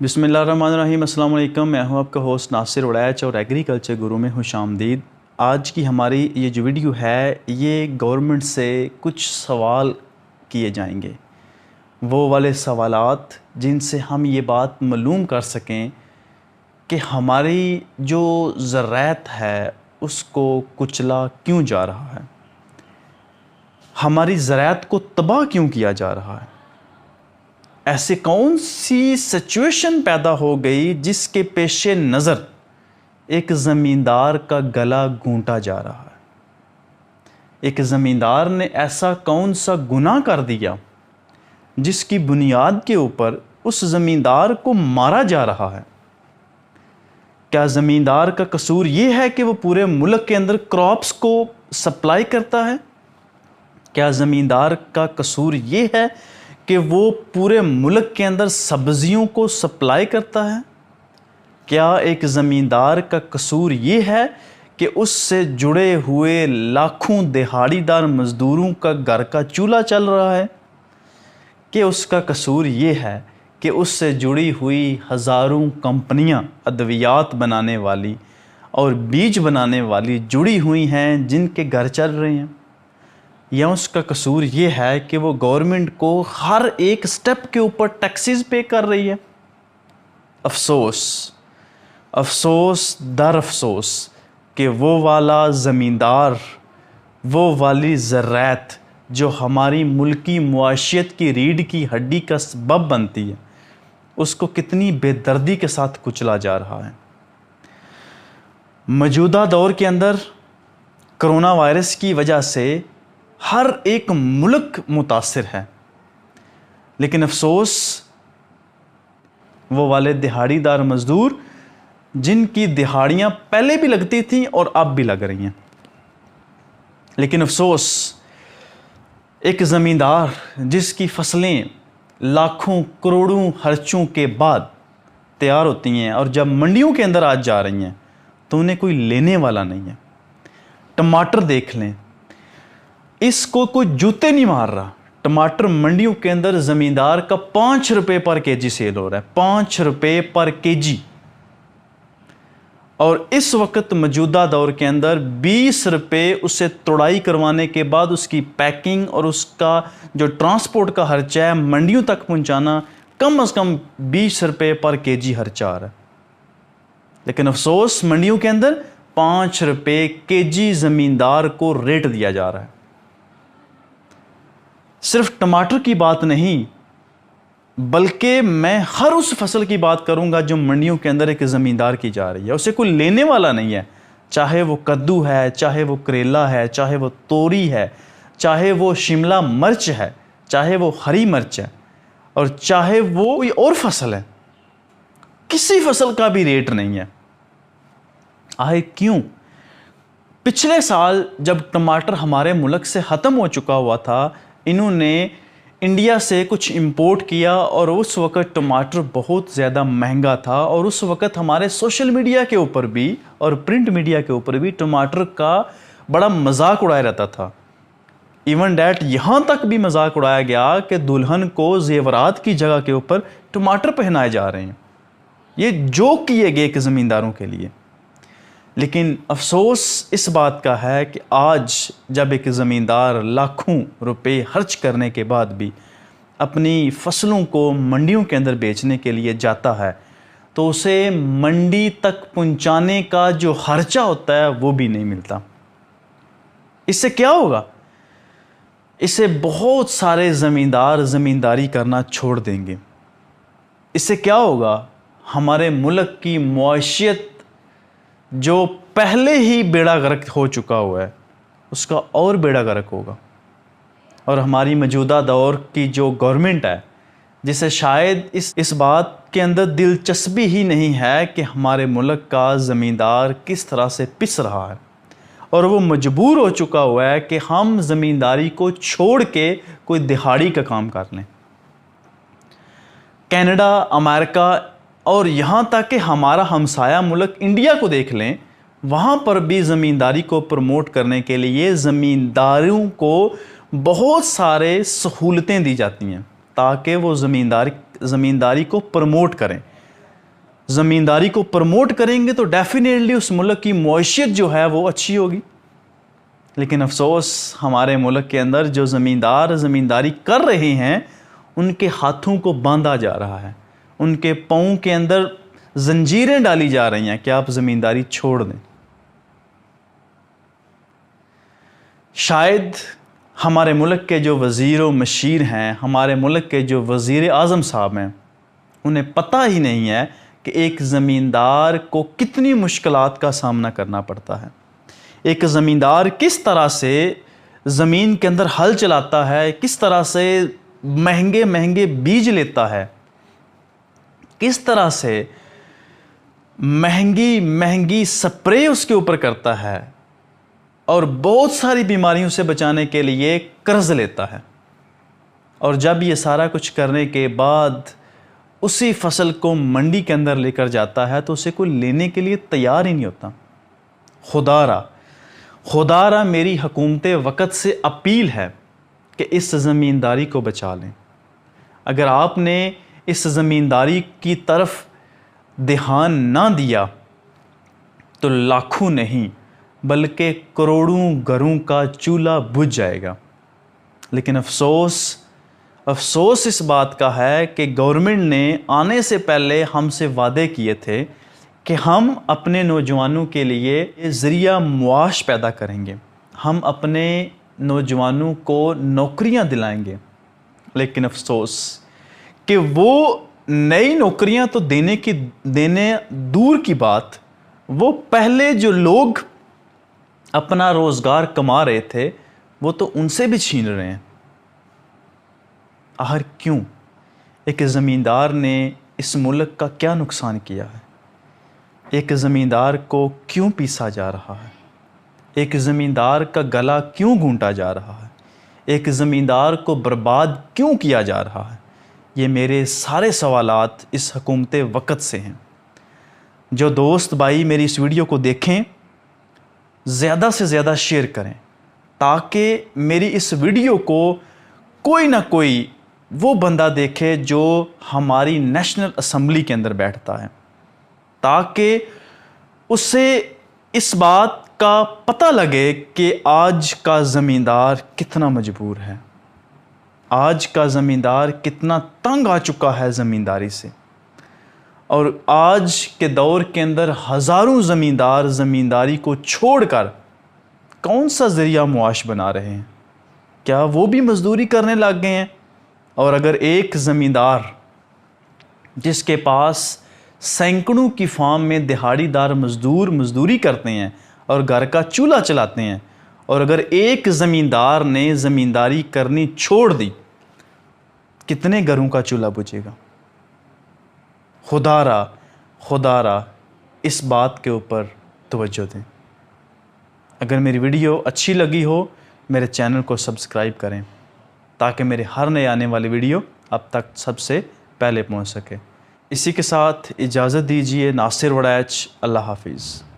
बिस्मिल्लाहिर्रहमानिर्रहीम। अस्सलाम वालेकुम। मैं हूं आपका होस्ट नासिर उड़ैच और एग्रीकल्चर गुरु में खुश आमदीद। आज की हमारी ये जो वीडियो है ये गवर्नमेंट से कुछ सवाल किए जाएंगे, वो वाले सवालात जिनसे हम ये बात मालूम कर सकें कि हमारी जो ज़राअत है उसको कुचला क्यों जा रहा है, हमारी ज़राअत को तबाह क्यों किया जा रहा है। ऐसे कौन सी सिचुएशन पैदा हो गई जिसके पेशे नज़र एक ज़मींदार का गला घूंटा जा रहा है। एक ज़मींदार ने ऐसा कौन सा गुनाह कर दिया जिसकी बुनियाद के ऊपर उस ज़मींदार को मारा जा रहा है। क्या ज़मींदार का कसूर ये है कि वो पूरे मुल्क के अंदर क्रॉप्स को सप्लाई करता है? क्या ज़मींदार का कसूर ये है कि वो पूरे मुल्क के अंदर सब्जियों को सप्लाई करता है? क्या एक ज़मींदार का कसूर ये है कि उससे जुड़े हुए लाखों दिहाड़ीदार मज़दूरों का घर का चूल्हा चल रहा है? कि उसका कसूर ये है कि उससे जुड़ी हुई हज़ारों कंपनियां अद्वियात बनाने वाली और बीज बनाने वाली जुड़ी हुई हैं जिनके घर चल रहे हैं? या उसका कसूर ये है कि वो गवर्नमेंट को हर एक स्टेप के ऊपर टैक्सेस पे कर रही है? अफसोस अफसोस दर अफसोस कि वो वाला ज़मींदार, वो वाली ज़राअत जो हमारी मुल्की मुआशियत की रीढ़ की हड्डी का सबब बनती है, उसको कितनी बेदर्दी के साथ कुचला जा रहा है। मौजूदा दौर के अंदर कोरोना वायरस की वजह से हर एक मुल्क मुतासिर है, लेकिन अफसोस वो वाले दिहाड़ीदार मज़दूर जिनकी दिहाड़ियाँ पहले भी लगती थीं और अब भी लग रही हैं। लेकिन अफसोस एक ज़मींदार जिसकी फसलें लाखों करोड़ों खर्चों के बाद तैयार होती हैं और जब मंडियों के अंदर आज जा रही हैं तो उन्हें कोई लेने वाला नहीं है। टमाटर देख लें, इसको कोई जूते नहीं मार रहा। टमाटर मंडियों के अंदर ज़मींदार का 5 रुपये पर केजी सेल हो रहा है, 5 रुपये पर केजी। और इस वक्त मौजूदा दौर के अंदर 20 रुपये उससे तुड़ाई करवाने के बाद उसकी पैकिंग और उसका जो ट्रांसपोर्ट का खर्चा है मंडियों तक पहुंचाना कम से कम 20 रुपये पर केजी खर्चा आ रहा है। लेकिन अफसोस मंडियों के अंदर 5 रुपये केजी ज़मींदार को रेट दिया जा रहा है। सिर्फ टमाटर की बात नहीं, बल्कि मैं हर उस फसल की बात करूंगा जो मंडियों के अंदर एक ज़मींदार की जा रही है, उसे कोई लेने वाला नहीं है। चाहे वो कद्दू है, चाहे वो करेला है, चाहे वो तोरी है, चाहे वो शिमला मिर्च है, चाहे वो हरी मिर्च है, और चाहे वो कोई और फसल है, किसी फसल का भी रेट नहीं है। आए क्यों? पिछले साल जब टमाटर हमारे मुल्क से ख़त्म हो चुका हुआ था, इन्होंने इंडिया से कुछ इंपोर्ट किया और उस वक़्त टमाटर बहुत ज़्यादा महंगा था और उस वक़्त हमारे सोशल मीडिया के ऊपर भी और प्रिंट मीडिया के ऊपर भी टमाटर का बड़ा मजाक उड़ाया रहता था। इवन डैट यहाँ तक भी मजाक उड़ाया गया कि दुल्हन को जेवरात की जगह के ऊपर टमाटर पहनाए जा रहे हैं। ये जोक किए गए कि ज़मींदारों के लिए। लेकिन अफसोस इस बात का है कि आज जब एक ज़मींदार लाखों रुपए खर्च करने के बाद भी अपनी फसलों को मंडियों के अंदर बेचने के लिए जाता है तो उसे मंडी तक पहुंचाने का जो खर्चा होता है वो भी नहीं मिलता। इससे क्या होगा? इससे बहुत सारे ज़मींदार ज़मींदारी करना छोड़ देंगे। इससे क्या होगा? हमारे मुल्क की मुआशियत जो पहले ही बेड़ा गर्क हो चुका हुआ है उसका और बेड़ा गर्क होगा। और हमारी मौजूदा दौर की जो गवर्नमेंट है, जिसे शायद इस बात के अंदर दिलचस्पी ही नहीं है कि हमारे मुल्क का ज़मींदार किस तरह से पिस रहा है, और वो मजबूर हो चुका हुआ है कि हम ज़मींदारी को छोड़ के कोई दिहाड़ी का काम कर लें। कनाडा, अमेरिका और यहाँ तक कि हमारा हमसाया मुल्क इंडिया को देख लें, वहाँ पर भी ज़मींदारी को प्रमोट करने के लिए ज़मींदारों को बहुत सारे सहूलतें दी जाती हैं ताकि वो ज़मींदारी को प्रमोट करें, ज़मींदारी को प्रमोट करेंगे तो डेफिनेटली उस मुल्क की मईशत जो है वो अच्छी होगी। लेकिन अफसोस हमारे मुल्क के अंदर जो ज़मींदार ज़मींदारी कर रहे हैं उनके हाथों को बांधा जा रहा है, उनके पाँव के अंदर जंजीरें डाली जा रही हैं कि आप ज़मींदारी छोड़ दें। शायद हमारे मुल्क के जो वज़ीर व मशीर हैं, हमारे मुल्क के जो वज़ीर आज़म साहब हैं, उन्हें पता ही नहीं है कि एक ज़मींदार को कितनी मुश्किलात का सामना करना पड़ता है। एक ज़मींदार किस तरह से ज़मीन के अंदर हल चलाता है, किस तरह से महंगे महंगे बीज लेता है, किस तरह से महंगी महंगी स्प्रे उसके ऊपर करता है और बहुत सारी बीमारियों से बचाने के लिए कर्ज लेता है। और जब ये सारा कुछ करने के बाद उसी फसल को मंडी के अंदर लेकर जाता है तो उसे कोई लेने के लिए तैयार ही नहीं होता। खुदारा मेरी हुकूमत वक़्त से अपील है कि इस ज़मींदारी को बचा लें। अगर आपने इस ज़मींदारी की तरफ ध्यान ना दिया तो लाखों नहीं बल्कि करोड़ों घरों का चूल्हा बुझ जाएगा। लेकिन अफसोस इस बात का है कि गवर्नमेंट ने आने से पहले हमसे वादे किए थे कि हम अपने नौजवानों के लिए ज़रिया मुआश पैदा करेंगे, हम अपने नौजवानों को नौकरियां दिलाएंगे। लेकिन अफसोस कि वो नई नौकरियां तो देने दूर की बात, वो पहले जो लोग अपना रोज़गार कमा रहे थे वो तो उनसे भी छीन रहे हैं। आखिर क्यों? एक ज़मींदार ने इस मुल्क का क्या नुकसान किया है? एक ज़मींदार को क्यों पीसा जा रहा है? एक ज़मींदार का गला क्यों घूंटा जा रहा है? एक ज़मींदार को बर्बाद क्यों किया जा रहा है? ये मेरे सारे सवालात इस हुकूमत वक़्त से हैं। जो दोस्त भाई मेरी इस वीडियो को देखें, ज़्यादा से ज़्यादा शेयर करें ताकि मेरी इस वीडियो को कोई ना कोई वो बंदा देखे जो हमारी नेशनल असम्बली के अंदर बैठता है, ताकि उससे इस बात का पता लगे कि आज का ज़मींदार कितना मजबूर है, आज का ज़मींदार कितना तंग आ चुका है ज़मींदारी से। और आज के दौर के अंदर हज़ारों ज़मींदार ज़मींदारी को छोड़कर कौन सा ज़रिया मुआश बना रहे हैं? क्या वो भी मज़दूरी करने लग गए हैं? और अगर एक ज़मींदार जिसके पास सैकड़ों की फार्म में दिहाड़ीदार मज़दूरी करते हैं और घर का चूल्हा चलाते हैं, और अगर एक ज़मींदार ने ज़मींदारी करनी छोड़ दी, कितने घरों का चूल्हा बुझेगा? खुदारा इस बात के ऊपर तवज्जो दें। अगर मेरी वीडियो अच्छी लगी हो मेरे चैनल को सब्सक्राइब करें ताकि मेरे हर नए आने वाली वीडियो अब तक सबसे पहले पहुंच सके। इसी के साथ इजाज़त दीजिए। नासिर वड़ैच, अल्लाह हाफिज़।